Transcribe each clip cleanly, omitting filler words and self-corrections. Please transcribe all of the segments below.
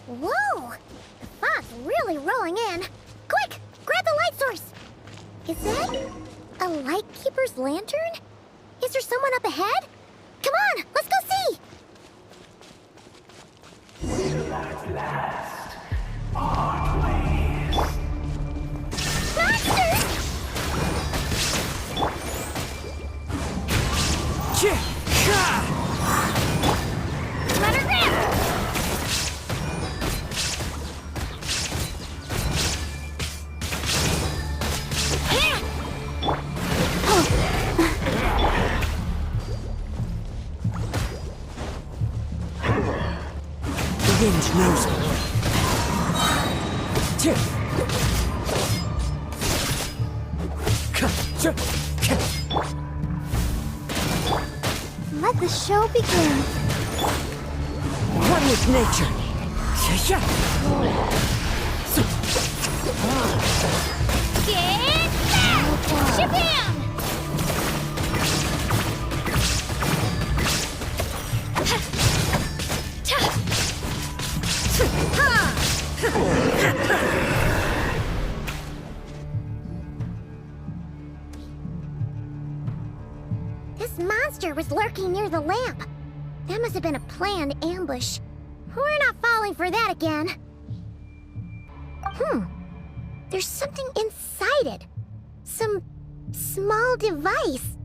Whoa! The fog's really rolling in. Quick! Grab the light source! Is that a lightkeeper's lantern? Is there someone up ahead? Come on, let's go see! Will at last part ways. Monsters! Let her rip! The wind knows me. Let the show begin. One with nature. Get back! Shabam! This monster was lurking near the lamp. That must have been a planned ambush. We're not falling for that again. There's something inside it. Some small device.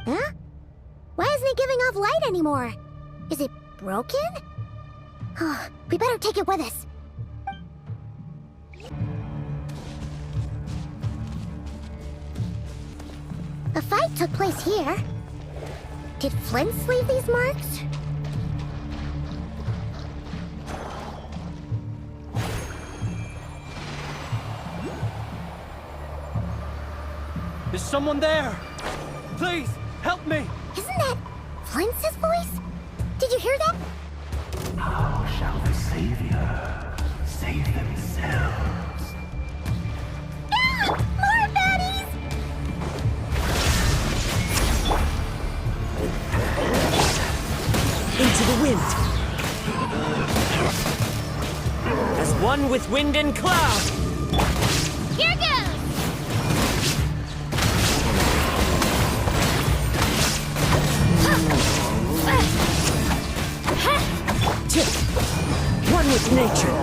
Huh? Why isn't it giving off light anymore? Is it broken? Oh, we better take it with us. A fight took place here. Did Flint leave these marks? Is someone there? Please, help me! Isn't that Flint's voice? Did you hear that? How shall the Savior save themselves? Ah! More baddies! Into the wind. As one with wind and cloud. Here goes! One with nature.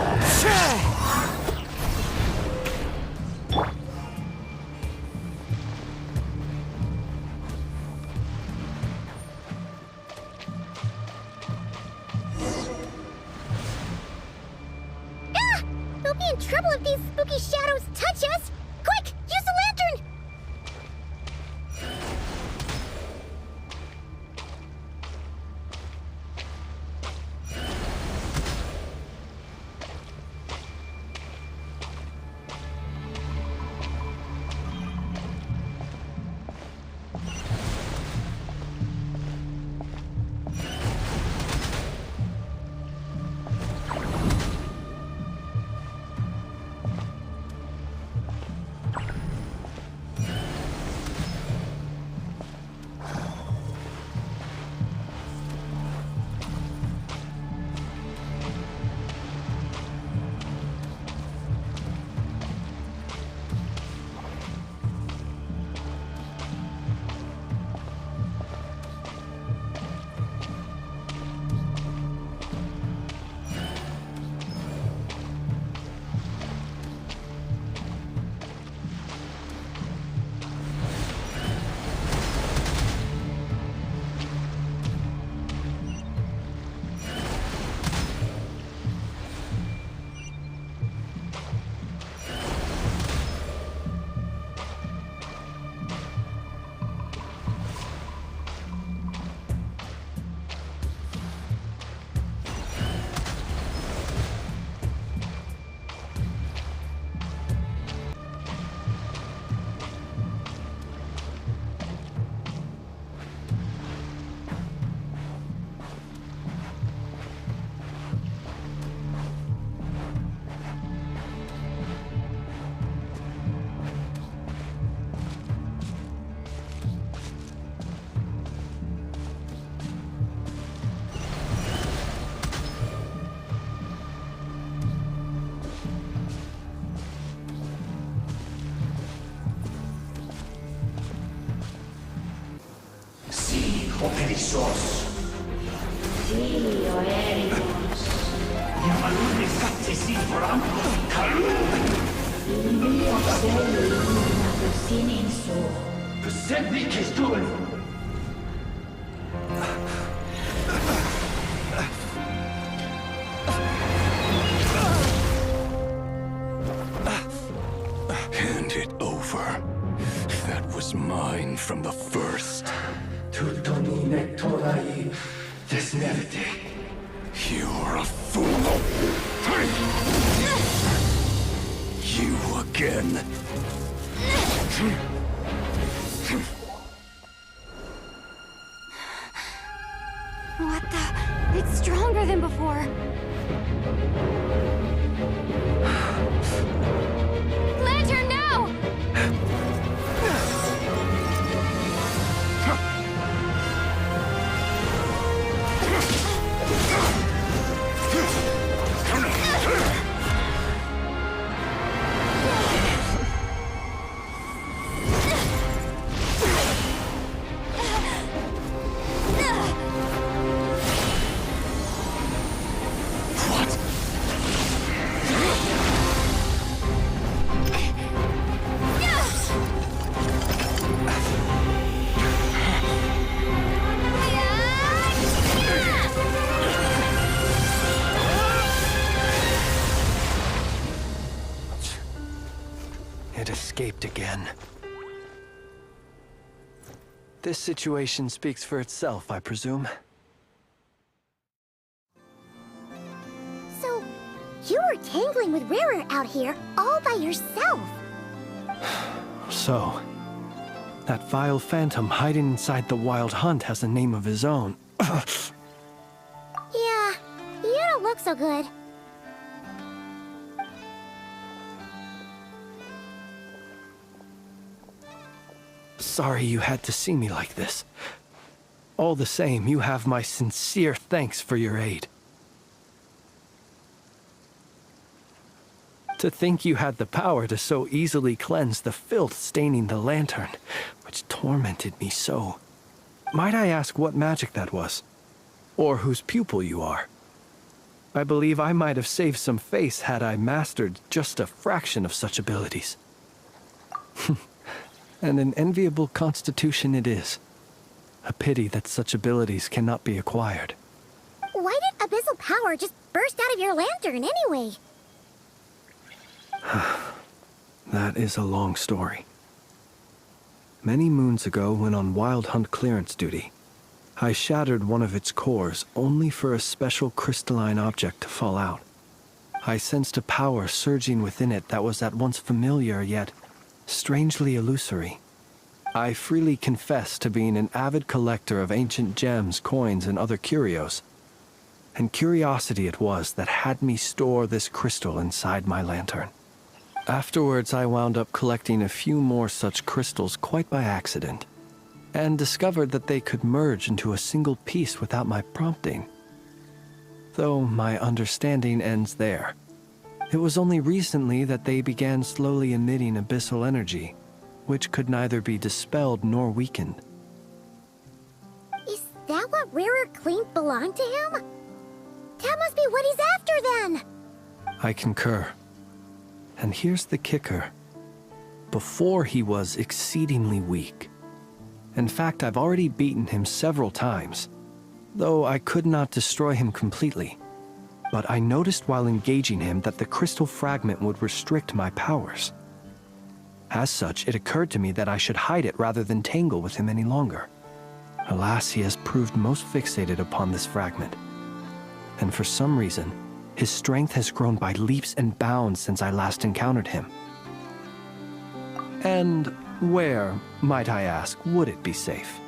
Ah! We'll be in trouble if these spooky shadows touch us! Quick! Use the lantern! o perezoso. Sì, Oericos. Yamalune katsesi forampo kalu. Io sei una persona in su. Persebi kestun. Hand it over. That was mine from the first. Tutto mi nectorai desnevite. You're a fool. You again. What the? It's stronger than before. Lantern, now! It escaped again. This situation speaks for itself, I presume. So, you were tangling with Rarer out here all by yourself. So, that vile phantom hiding inside the Wild Hunt has a name of his own. Yeah, you don't look so good. Sorry you had to see me like this. All the same, you have my sincere thanks for your aid. To think you had the power to so easily cleanse the filth staining the lantern, which tormented me so. Might I ask what magic that was? Or whose pupil you are? I believe I might have saved some face had I mastered just a fraction of such abilities. And an enviable constitution it is. A pity that such abilities cannot be acquired. Why did abyssal power just burst out of your lantern anyway? That is a long story. Many moons ago, when on Wild Hunt clearance duty, I shattered one of its cores only for a special crystalline object to fall out. I sensed a power surging within it that was at once familiar yet strangely illusory. I freely confess to being an avid collector of ancient gems, coins, and other curios. And curiosity it was that had me store this crystal inside my lantern. Afterwards, I wound up collecting a few more such crystals quite by accident, and discovered that they could merge into a single piece without my prompting. Though my understanding ends there. It was only recently that they began slowly emitting abyssal energy, which could neither be dispelled nor weakened. Is that what Rarer claimed belonged to him? That must be what he's after then! I concur. And here's the kicker. Before he was exceedingly weak. In fact, I've already beaten him several times, though I could not destroy him completely. But I noticed while engaging him that the crystal fragment would restrict my powers. As such, it occurred to me that I should hide it rather than tangle with him any longer. Alas, he has proved most fixated upon this fragment. And for some reason, his strength has grown by leaps and bounds since I last encountered him. And where, might I ask, would it be safe?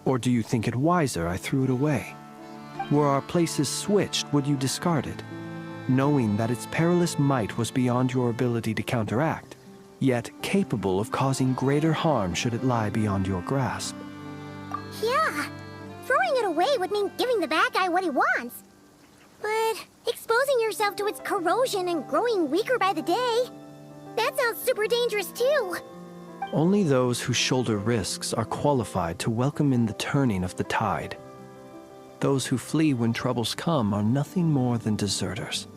Or do you think it wiser I threw it away? Were our places switched, would you discard it, knowing that its perilous might was beyond your ability to counteract, yet capable of causing greater harm should it lie beyond your grasp? Yeah, throwing it away would mean giving the bad guy what he wants. But exposing yourself to its corrosion and growing weaker by the day, that sounds super dangerous too. Only those who shoulder risks are qualified to welcome in the turning of the tide. Those who flee when troubles come are nothing more than deserters.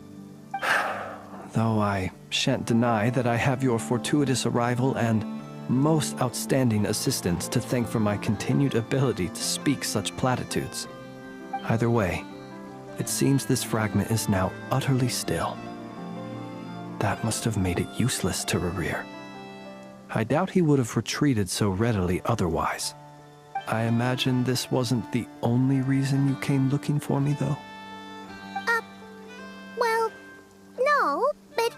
Though I shan't deny that I have your fortuitous arrival and most outstanding assistance to thank for my continued ability to speak such platitudes. Either way, it seems this fragment is now utterly still. That must have made it useless to Rerir. I doubt he would have retreated so readily otherwise. I imagine this wasn't the only reason you came looking for me, though? Well, no, but...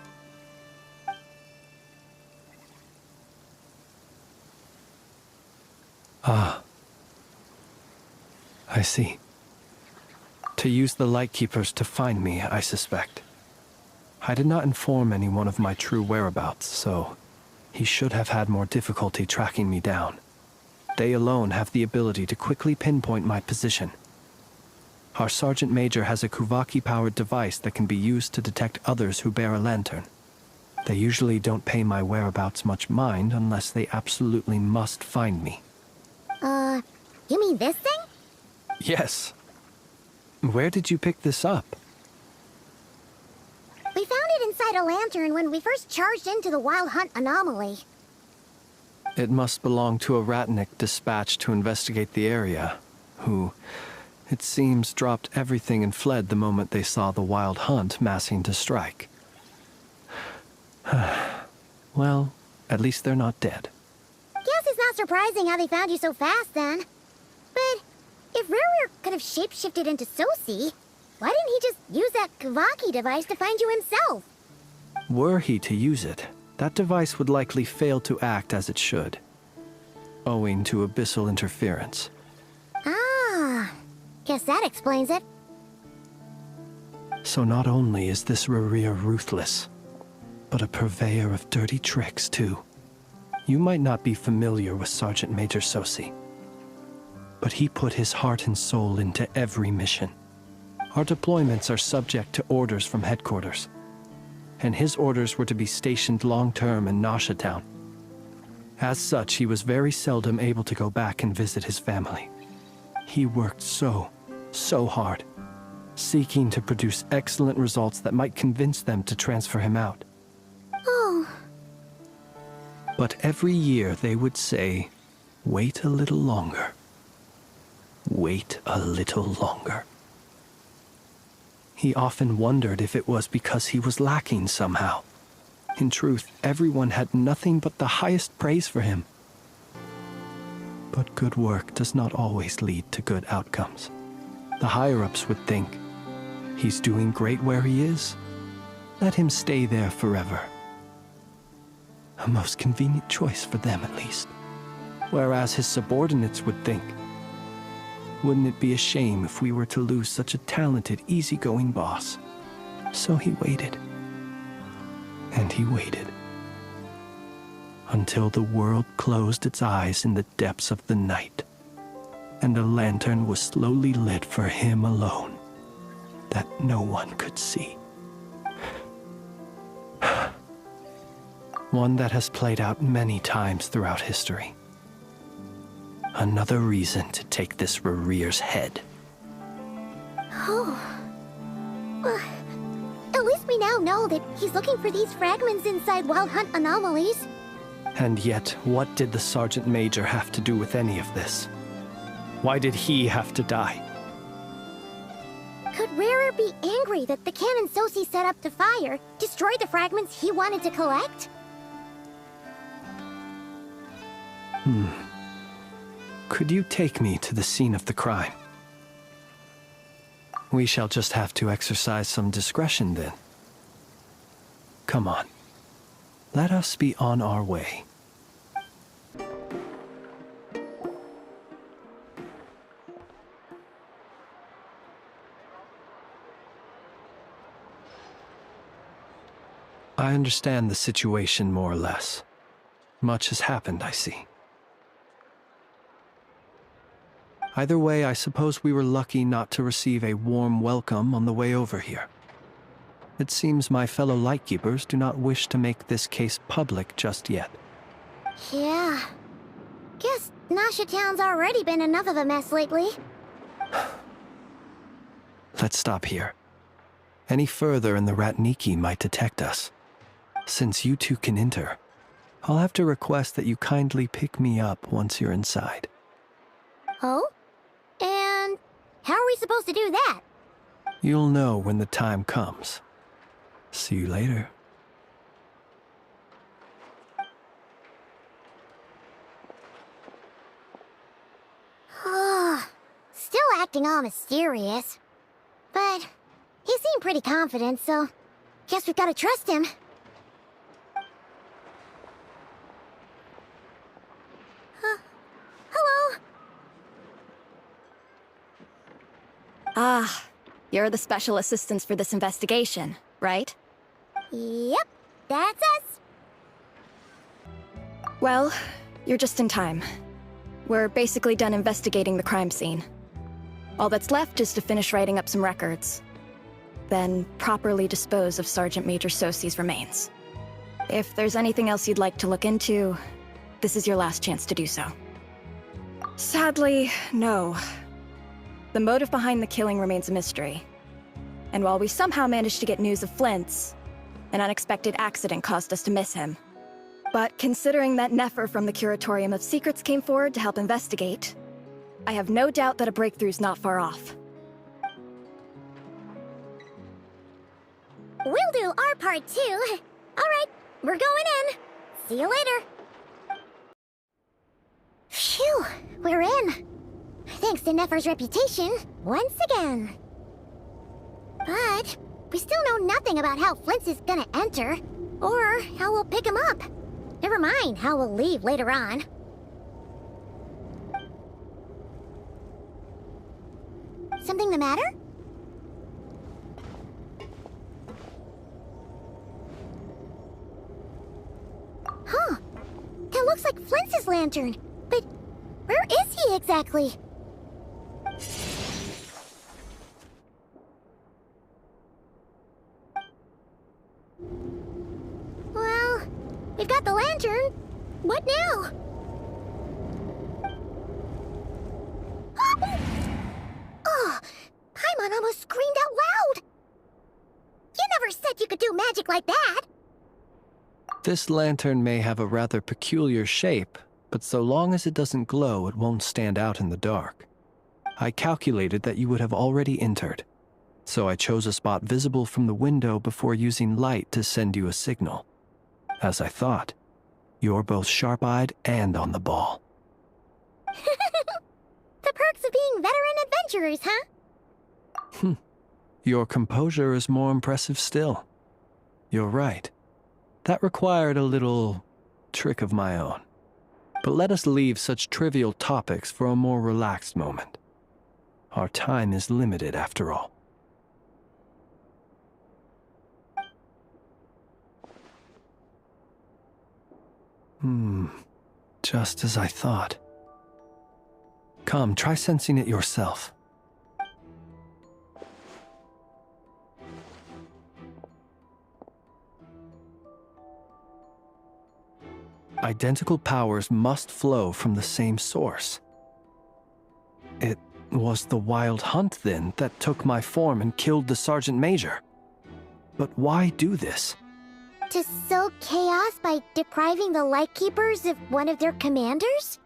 Ah. I see. To use the Lightkeepers to find me, I suspect. I did not inform anyone of my true whereabouts, so he should have had more difficulty tracking me down. They alone have the ability to quickly pinpoint my position. Our Sergeant Major has a Kuvaki-powered device that can be used to detect others who bear a lantern. They usually don't pay my whereabouts much mind unless they absolutely must find me. You mean this thing? Yes. Where did you pick this up? We found it inside a lantern when we first charged into the Wild Hunt anomaly. It must belong to a Ratnik dispatched to investigate the area, who, it seems, dropped everything and fled the moment they saw the Wild Hunt massing to strike. Well, at least they're not dead. Guess it's not surprising how they found you so fast, then. But if Rerir could have shapeshifted into Sosi, why didn't he just use that Kavaki device to find you himself? Were he to use it, that device would likely fail to act as it should, owing to abyssal interference. Ah, guess that explains it. So not only is this Rerir ruthless, but a purveyor of dirty tricks, too. You might not be familiar with Sergeant Major Sosi, but he put his heart and soul into every mission. Our deployments are subject to orders from headquarters, and his orders were to be stationed long-term in Nasha Town. As such, he was very seldom able to go back and visit his family. He worked so hard, seeking to produce excellent results that might convince them to transfer him out. Oh. But every year they would say, "Wait a little longer. Wait a little longer." He often wondered if it was because he was lacking somehow. In truth, everyone had nothing but the highest praise for him. But good work does not always lead to good outcomes. The higher-ups would think, he's doing great where he is. Let him stay there forever. A most convenient choice for them, at least. Whereas his subordinates would think, wouldn't it be a shame if we were to lose such a talented, easygoing boss? So he waited. And he waited. Until the world closed its eyes in the depths of the night, and a lantern was slowly lit for him alone, that no one could see. One that has played out many times throughout history. Another reason to take this Rerir's head. Oh. Well, at least we now know that he's looking for these fragments inside Wild Hunt anomalies. And yet, what did the Sergeant Major have to do with any of this? Why did he have to die? Could Rerir be angry that the cannon Sosi set up to fire destroyed the fragments he wanted to collect? Could you take me to the scene of the crime? We shall just have to exercise some discretion then. Come on. Let us be on our way. I understand the situation more or less. Much has happened, I see. Either way, I suppose we were lucky not to receive a warm welcome on the way over here. It seems my fellow Lightkeepers do not wish to make this case public just yet. Yeah. Guess Nasha Town's already been enough of a mess lately. Let's stop here. Any further and the Ratniki might detect us. Since you two can enter, I'll have to request that you kindly pick me up once you're inside. Oh? And how are we supposed to do that? You'll know when the time comes. See you later. Still acting all mysterious. But he seemed pretty confident, so guess we've gotta trust him. Hello? Ah, you're the special assistants for this investigation, right? Yep, that's us. Well, you're just in time. We're basically done investigating the crime scene. All that's left is to finish writing up some records. Then properly dispose of Sergeant Major Sosi's remains. If there's anything else you'd like to look into, this is your last chance to do so. Sadly, no. The motive behind the killing remains a mystery. And while we somehow managed to get news of Flint's, an unexpected accident caused us to miss him. But considering that Nefer from the Curatorium of Secrets came forward to help investigate, I have no doubt that a breakthrough's not far off. We'll do our part too. Alright, we're going in. See you later. Phew, we're in. Thanks to Nefer's reputation, once again. But we still know nothing about how Flint's is gonna enter, or how we'll pick him up. Never mind how we'll leave later on. Something the matter? Huh. That looks like Flint's lantern. But where is he exactly? Well, we've got the lantern. What now? Oh, Paimon almost screamed out loud. You never said you could do magic like that. This lantern may have a rather peculiar shape, but so long as it doesn't glow, it won't stand out in the dark. I calculated that you would have already entered, so I chose a spot visible from the window before using light to send you a signal. As I thought, you're both sharp-eyed and on the ball. The perks of being veteran adventurers, huh? Your composure is more impressive still. You're right. That required a little trick of my own. But let us leave such trivial topics for a more relaxed moment. Our time is limited, after all. Just as I thought. Come, try sensing it yourself. Identical powers must flow from the same source. It was the Wild Hunt, then, that took my form and killed the Sergeant Major. But why do this? To sow chaos by depriving the Lightkeepers of one of their commanders?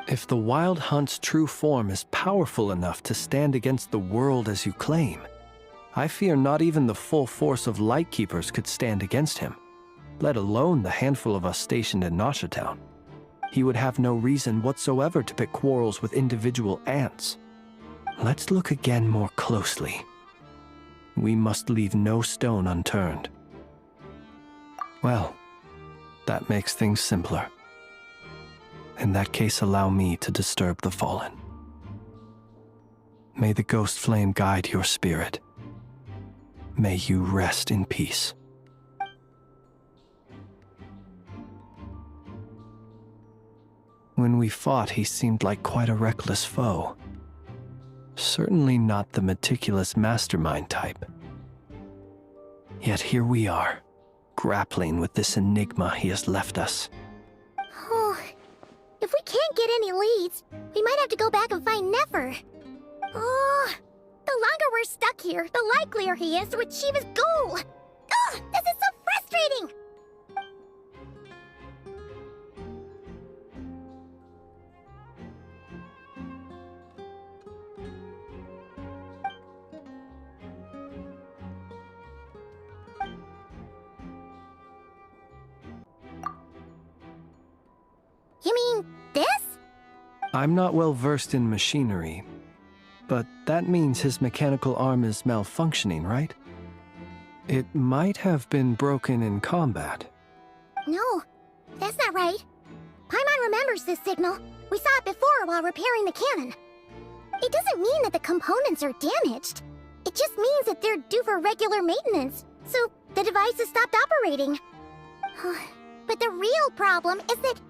If the Wild Hunt's true form is powerful enough to stand against the world as you claim, I fear not even the full force of Lightkeepers could stand against him, let alone the handful of us stationed in Nasha Town. He would have no reason whatsoever to pick quarrels with individual ants. Let's look again more closely. We must leave no stone unturned. Well, that makes things simpler. In that case, allow me to disturb the fallen. May the ghost flame guide your spirit. May you rest in peace. When we fought, he seemed like quite a reckless foe. Certainly not the meticulous mastermind type. Yet here we are, grappling with this enigma he has left us. can't get any leads, we might have to go back and find Nefer. Oh, the longer we're stuck here, the likelier he is to achieve his goal. Ugh, this is so frustrating! You mean this? I'm not well versed in machinery, but that means his mechanical arm is malfunctioning, right? It might have been broken in combat. No, that's not right. Paimon remembers this signal. We saw it before while repairing the cannon. It doesn't mean that the components are damaged. It just means that they're due for regular maintenance, so the device has stopped operating. But the real problem is that...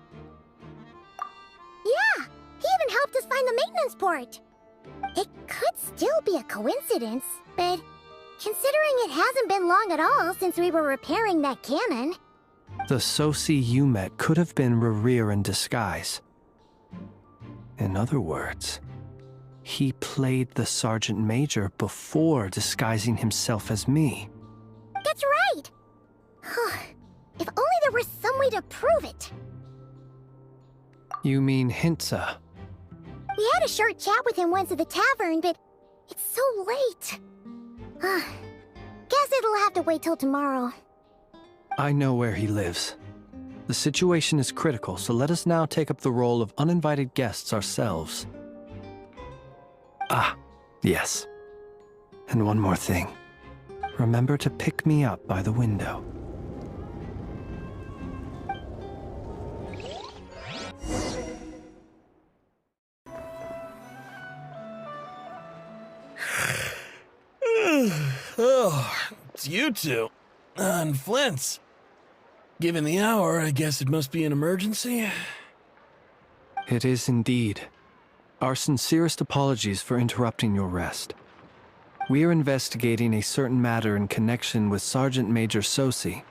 Yeah, he even helped us find the maintenance port. It could still be a coincidence, but considering it hasn't been long at all since we were repairing that cannon... The Sosi you met could have been Rerir in disguise. In other words, he played the Sergeant Major before disguising himself as me. That's right! If only there were some way to prove it. You mean Hintsa? We had a short chat with him once at the tavern, but it's so late. Guess it'll have to wait till tomorrow. I know where he lives. The situation is critical, so let us now take up the role of uninvited guests ourselves. Ah, yes. And one more thing. Remember to pick me up by the window. Oh, it's you two. And Flint's. Given the hour, I guess it must be an emergency. It is indeed. Our sincerest apologies for interrupting your rest. We are investigating a certain matter in connection with Sergeant Major Sosi.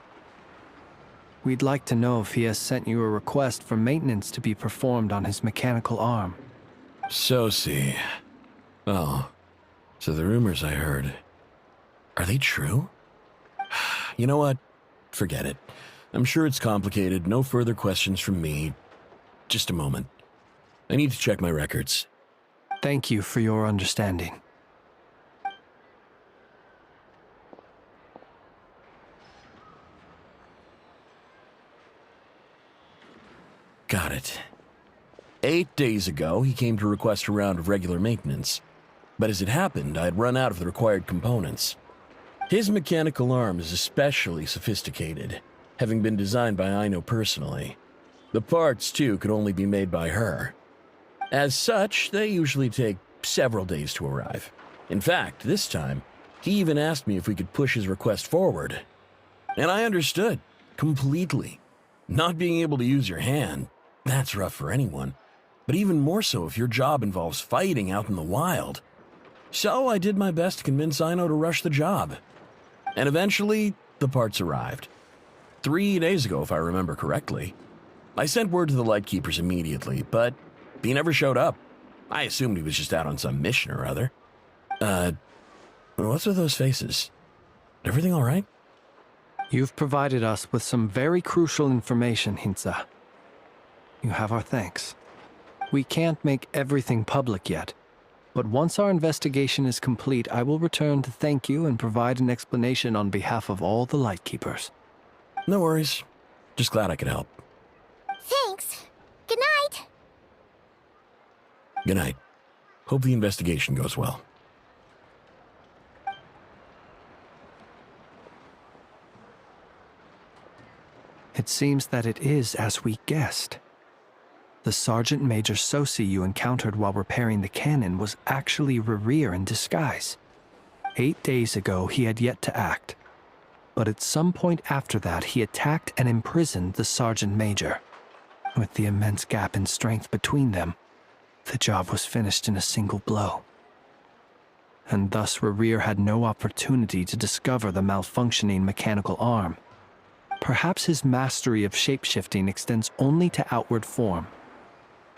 We'd like to know if he has sent you a request for maintenance to be performed on his mechanical arm. Sosi. Oh, so the rumors I heard, are they true? You know what? Forget it. I'm sure it's complicated. No further questions from me. Just a moment. I need to check my records. Thank you for your understanding. Got it. 8 days ago, he came to request a round of regular maintenance. But as it happened, I had run out of the required components. His mechanical arm is especially sophisticated, having been designed by Aino personally. The parts, too, could only be made by her. As such, they usually take several days to arrive. In fact, this time, he even asked me if we could push his request forward. And I understood, completely. Not being able to use your hand, that's rough for anyone. But even more so if your job involves fighting out in the wild. So I did my best to convince Aino to rush the job. And eventually, the parts arrived. 3 days ago, if I remember correctly. I sent word to the Lightkeepers immediately, but he never showed up. I assumed he was just out on some mission or other. What's with those faces? Everything all right? You've provided us with some very crucial information, Hintsa. You have our thanks. We can't make everything public yet, but once our investigation is complete, I will return to thank you and provide an explanation on behalf of all the Lightkeepers. No worries. Just glad I could help. Thanks. Good night. Good night. Hope the investigation goes well. It seems that it is as we guessed. The Sergeant Major Sosi you encountered while repairing the cannon was actually Rerir in disguise. 8 days ago, he had yet to act. But at some point after that, he attacked and imprisoned the Sergeant Major. With the immense gap in strength between them, the job was finished in a single blow. And thus Rerir had no opportunity to discover the malfunctioning mechanical arm. Perhaps his mastery of shapeshifting extends only to outward form,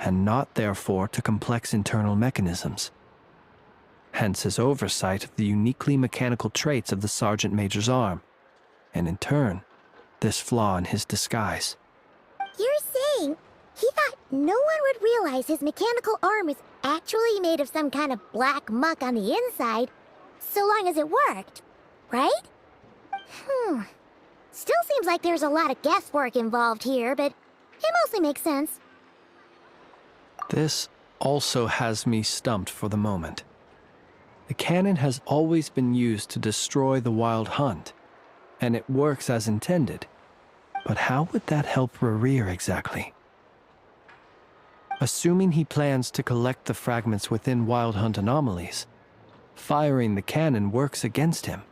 and not therefore to complex internal mechanisms. Hence his oversight of the uniquely mechanical traits of the Sergeant Major's arm, and in turn, this flaw in his disguise. You're saying he thought no one would realize his mechanical arm was actually made of some kind of black muck on the inside, so long as it worked, right? Still seems like there's a lot of guesswork involved here, but it mostly makes sense. This also has me stumped for the moment. The cannon has always been used to destroy the Wild Hunt, and it works as intended. But how would that help Rerir exactly? Assuming he plans to collect the fragments within Wild Hunt anomalies, firing the cannon works against him,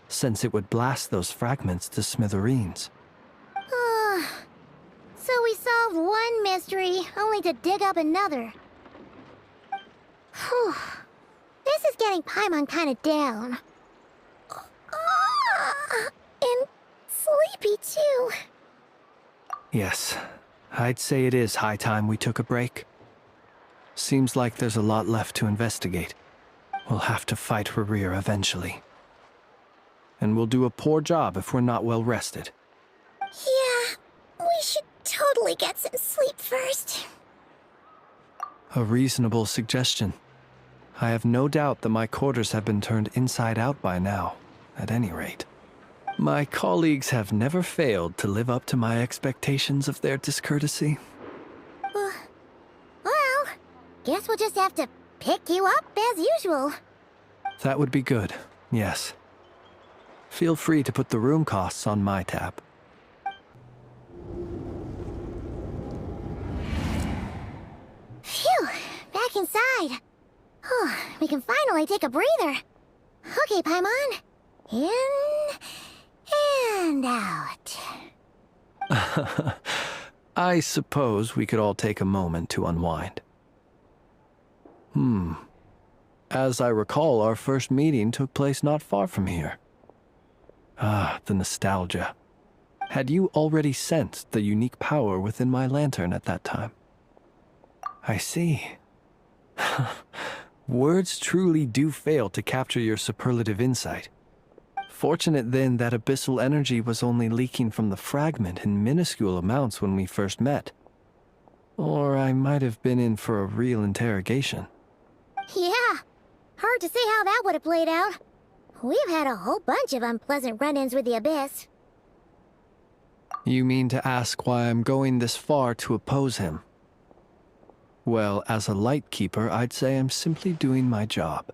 since it would blast those fragments to smithereens. So we solved one mystery, only to dig up another. Whew. This is getting Paimon kind of down. And sleepy too. Yes, I'd say it is high time we took a break. Seems like there's a lot left to investigate. We'll have to fight Rerir eventually. And we'll do a poor job if we're not well rested. Yeah, we should totally get some sleep first. A reasonable suggestion. I have no doubt that my quarters have been turned inside out by now, at any rate. My colleagues have never failed to live up to my expectations of their discourtesy. Well, guess we'll just have to pick you up as usual. That would be good, yes. Feel free to put the room costs on my tab. Phew, back inside. We can finally take a breather. Okay, Paimon. In and out. I suppose we could all take a moment to unwind. As I recall, our first meeting took place not far from here. Ah, the nostalgia. Had you already sensed the unique power within my lantern at that time? I see. Words truly do fail to capture your superlative insight. Fortunate then that abyssal energy was only leaking from the fragment in minuscule amounts when we first met. Or I might have been in for a real interrogation. Yeah, hard to say how that would have played out. We've had a whole bunch of unpleasant run-ins with the Abyss. You mean to ask why I'm going this far to oppose him? Well, as a light keeper, I'd say I'm simply doing my job.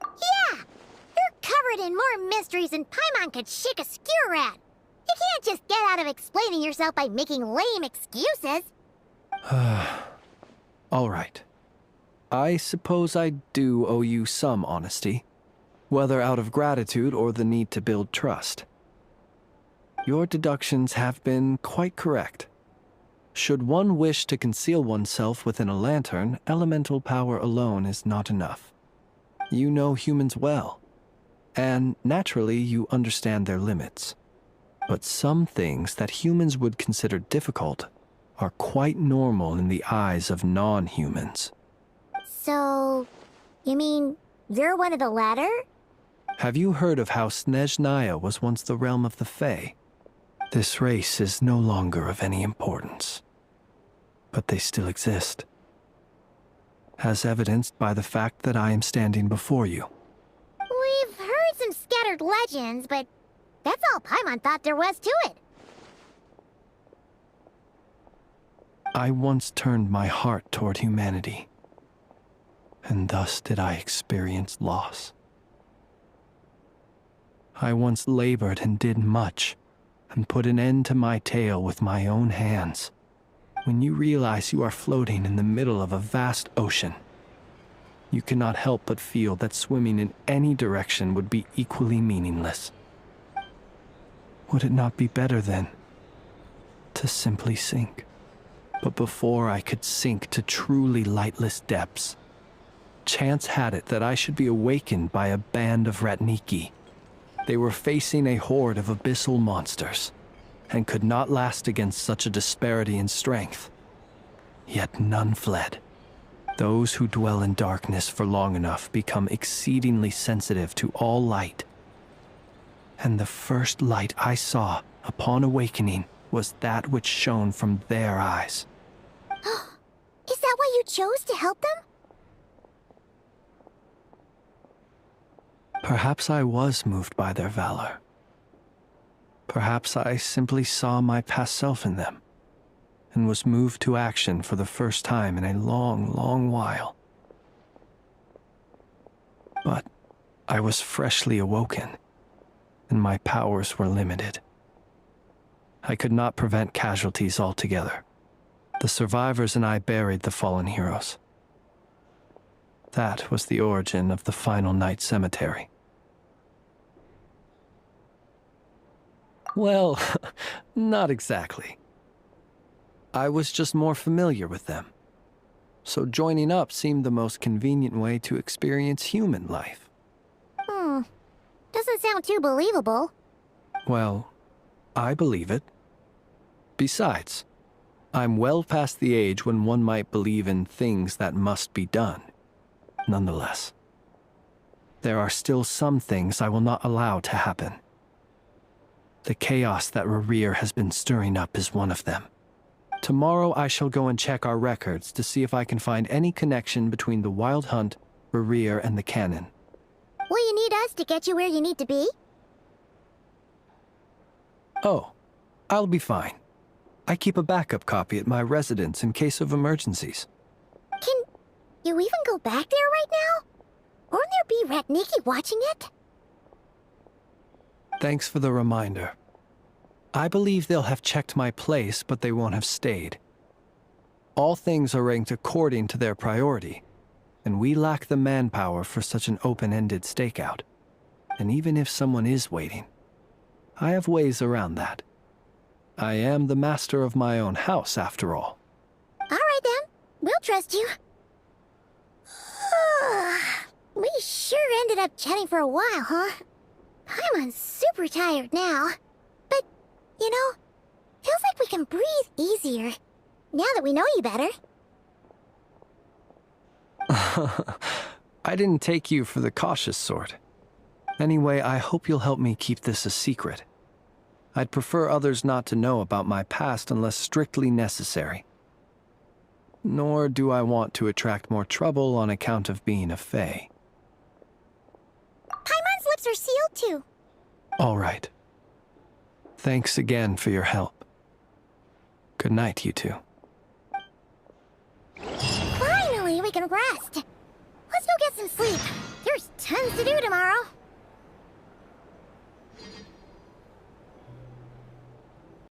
Yeah! You're covered in more mysteries than Paimon could shake a skewer at. You can't just get out of explaining yourself by making lame excuses. All right. I suppose I do owe you some honesty, whether out of gratitude or the need to build trust. Your deductions have been quite correct. Should one wish to conceal oneself within a lantern, elemental power alone is not enough. You know humans well, and naturally you understand their limits. But some things that humans would consider difficult are quite normal in the eyes of non-humans. So, you mean you're one of the latter? Have you heard of how Snezhnaya was once the realm of the Fae? This race is no longer of any importance, but they still exist, as evidenced by the fact that I am standing before you. We've heard some scattered legends, but that's all Paimon thought there was to it. I once turned my heart toward humanity, and thus did I experience loss. I once labored and did much, and put an end to my tale with my own hands. When you realize you are floating in the middle of a vast ocean, you cannot help but feel that swimming in any direction would be equally meaningless. Would it not be better, then, to simply sink? But before I could sink to truly lightless depths, chance had it that I should be awakened by a band of Ratniki. They were facing a horde of abyssal monsters, and could not last against such a disparity in strength. Yet none fled. Those who dwell in darkness for long enough become exceedingly sensitive to all light. And the first light I saw upon awakening was that which shone from their eyes. Is that why you chose to help them? Perhaps I was moved by their valor. Perhaps I simply saw my past self in them, and was moved to action for the first time in a long, long while. But I was freshly awoken, and my powers were limited. I could not prevent casualties altogether. The survivors and I buried the fallen heroes. That was the origin of the final night cemetery. Well, not exactly. I was just more familiar with them. So joining up seemed the most convenient way to experience human life. Doesn't sound too believable. Well, I believe it. Besides, I'm well past the age when one might believe in things that must be done. Nonetheless, there are still some things I will not allow to happen. The chaos that Rerir has been stirring up is one of them. Tomorrow I shall go and check our records to see if I can find any connection between the Wild Hunt, Rerir, and the Canon. Will you need us to get you where you need to be? Oh, I'll be fine. I keep a backup copy at my residence in case of emergencies. Can you even go back there right now? Won't there be Ratniki watching it? Thanks for the reminder. I believe they'll have checked my place, but they won't have stayed. All things are ranked according to their priority, and we lack the manpower for such an open-ended stakeout. And even if someone is waiting, I have ways around that. I am the master of my own house, after all. All right then, we'll trust you. We sure ended up chatting for a while, huh? I'm super tired now. But, you know, feels like we can breathe easier, now that we know you better. I didn't take you for the cautious sort. Anyway, I hope you'll help me keep this a secret. I'd prefer others not to know about my past unless strictly necessary. Nor do I want to attract more trouble on account of being a Fae. Paimon's lips are sealed too. All right. Thanks again for your help. Good night, you two. Finally, we can rest. Let's go get some sleep. There's tons to do tomorrow.